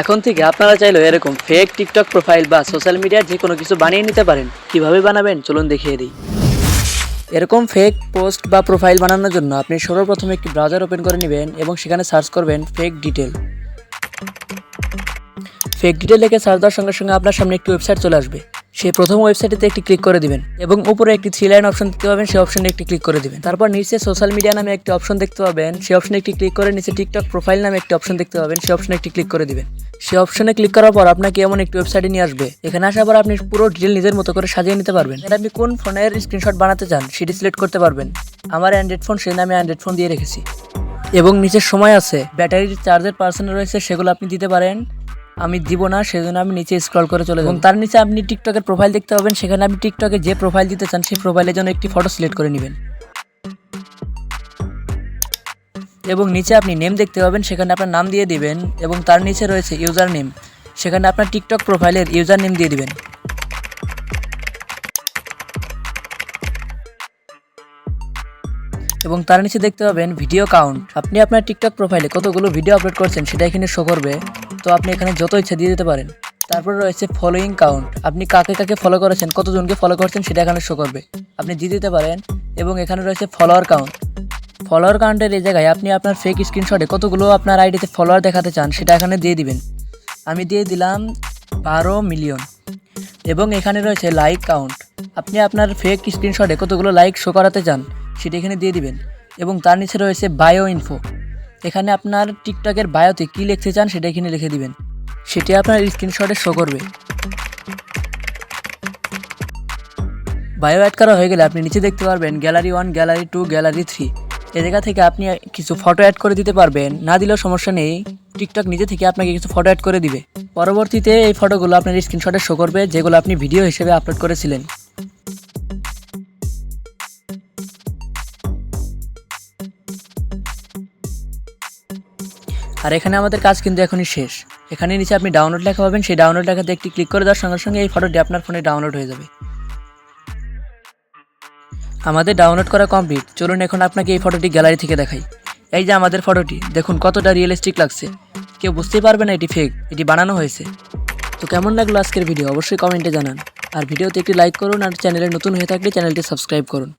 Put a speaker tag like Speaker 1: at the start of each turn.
Speaker 1: এখন থেকে আপনারা চাইলেও এরকম ফেক টিকটক প্রোফাইল বা সোশ্যাল মিডিয়ার যে কোনো কিছু বানিয়ে নিতে পারেন। কিভাবে বানাবেন চলুন দেখিয়ে দিই। এরকম ফেক পোস্ট বা প্রোফাইল বানানোর জন্য আপনি সর্বপ্রথমে একটি ব্রাউজার ওপেন করে নেবেন এবং সেখানে সার্চ করবেন ফেক ডিটেল। ফেক ডিটেল লিখে সার্চ দেওয়ার সঙ্গে সঙ্গে আপনার সামনে একটি ওয়েবসাইট চলে আসবে। সেই প্রথম ওয়েবসাইটে একটি ক্লিক করে দিবেন এবং উপরে একটি 3 লাইন অপশন দেখতে পাবেন, সেই অপশনে একটি ক্লিক করে দিবেন। তারপর নিচে সোশ্যাল মিডিয়া নামে একটি অপশন দেখতে পাবেন, সেই অপশনে একটি ক্লিক করে নিচে টিকটক প্রোফাইল নামে একটি অপশন দেখতে পাবেন, সেই অপশনে একটি ক্লিক করে দিবেন। সেই অপশনে ক্লিক করার পর আপনাকে এমন একটি ওয়েবসাইটে নিয়ে আসবে। এখানে আসার পর আপনি পুরো ডিটেল নিজের মতো করে সাজিয়ে নিতে পারবেন। এখানে আপনি কোন ফোনের স্ক্রিনশট বানাতে চান সেটি সিলেক্ট করতে পারবেন। আমার অ্যান্ড্রয়েড ফোন, সেই নামে অ্যান্ড্রয়েড ফোন দিয়ে রেখেছি এবং নিচের সময় আছে, ব্যাটারির চার্জের পার্সেন্ট রয়েছে, সেগুলো আপনি দিতে পারেন। আমি দিব না, সেজন্য আমি নিচে স্ক্রল করে চলে যাব। তার নিচে আপনি টিকটকের প্রোফাইল দেখতে পাবেন, সেখানে আপনি টিকটকে যে প্রোফাইল দিতে চান সেই প্রোফাইলের জন্য একটি ফটো সিলেক্ট করে নেবেন এবং নিচে আপনি নেম দেখতে পাবেন, সেখানে আপনার নাম দিয়ে দিবেন এবং তার নিচে রয়েছে ইউজার নেম, সেখানে আপনার টিকটক প্রোফাইলের ইউজার নেম দিয়ে দিবেন এবং তার নিচে দেখতে পাবেন ভিডিও কাউন্ট। আপনি আপনার টিকটক প্রোফাইলে কতগুলো ভিডিও আপলোড করছেন সেটা এখানে শো করবে, তো আপনি এখানে যত ইচ্ছা দিয়ে দিতে পারেন। তারপরে রয়েছে ফলোয়িং কাউন্ট, আপনি কাকে কাকে ফলো করেছেন, কতজনকে ফলো করছেন সেটা এখানে শো করবে, আপনি দিয়ে দিতে পারেন। এবং এখানে রয়েছে ফলোয়ার কাউন্ট। ফলোয়ার কাউন্টের এই জায়গায় আপনি আপনার ফেক স্ক্রিনশটে কতগুলো আপনার আইডিতে ফলোয়ার দেখাতে চান সেটা এখানে দিয়ে দিবেন। আমি দিয়ে দিলাম 12 মিলিয়ন। এবং এখানে রয়েছে লাইক কাউন্ট, আপনি আপনার ফেক স্ক্রিনশটে কতগুলো লাইক শো করাতে চান সেটা এখানে দিয়ে দিবেন। এবং তার নিচে রয়েছে বায়ো ইনফো, এখানে আপনার টিকটকের বায়োতে কী লিখতে চান সেটা এখানে লিখে দিবেন, সেটি আপনার স্ক্রিনশটে শো করবে। বায়ো অ্যাড করা হয়ে গেলে আপনি নিচে দেখতে পারবেন গ্যালারি 1, গ্যালারি 2, গ্যালারি 3। এ জায়গা থেকে আপনি কিছু ফটো অ্যাড করে দিতে পারবেন, না দিলেও সমস্যা নেই, টিকটক নিজে থেকে আপনাকে কিছু ফটো অ্যাড করে দিবে। পরবর্তীতে এই ফটোগুলো আপনার স্ক্রিনশটে শো করবে, যেগুলো আপনি ভিডিও হিসেবে আপলোড করেছিলেন। আর এখানে আমাদের কাজ কিন্তু এখনই শেষ। এখানে নিচে আপনি ডাউনলোড লেখা পাবেন, সেই ডাউনলোড লেখাতে একটি ক্লিক করে দেওয়ার সঙ্গে সঙ্গে এই ফটোটি আপনার ফোনে ডাউনলোড হয়ে যাবে। আমাদের ডাউনলোড করা কমপ্লিট। চলুন এখন আপনাকে এই ফটোটি গ্যালারি থেকে দেখাই। এই যে আমাদের ফটোটি দেখুন কতটা রিয়েলিস্টিক লাগছে, কেউ বুঝতেই পারবে না এটি ফেক, এটি বানানো হয়েছে। তো কেমন লাগলো আজকের ভিডিও অবশ্যই কমেন্টে জানান, আর ভিডিওতে একটি লাইক করুন, আর চ্যানেলে নতুন হয়ে থাকলে চ্যানেলটি সাবস্ক্রাইব করুন।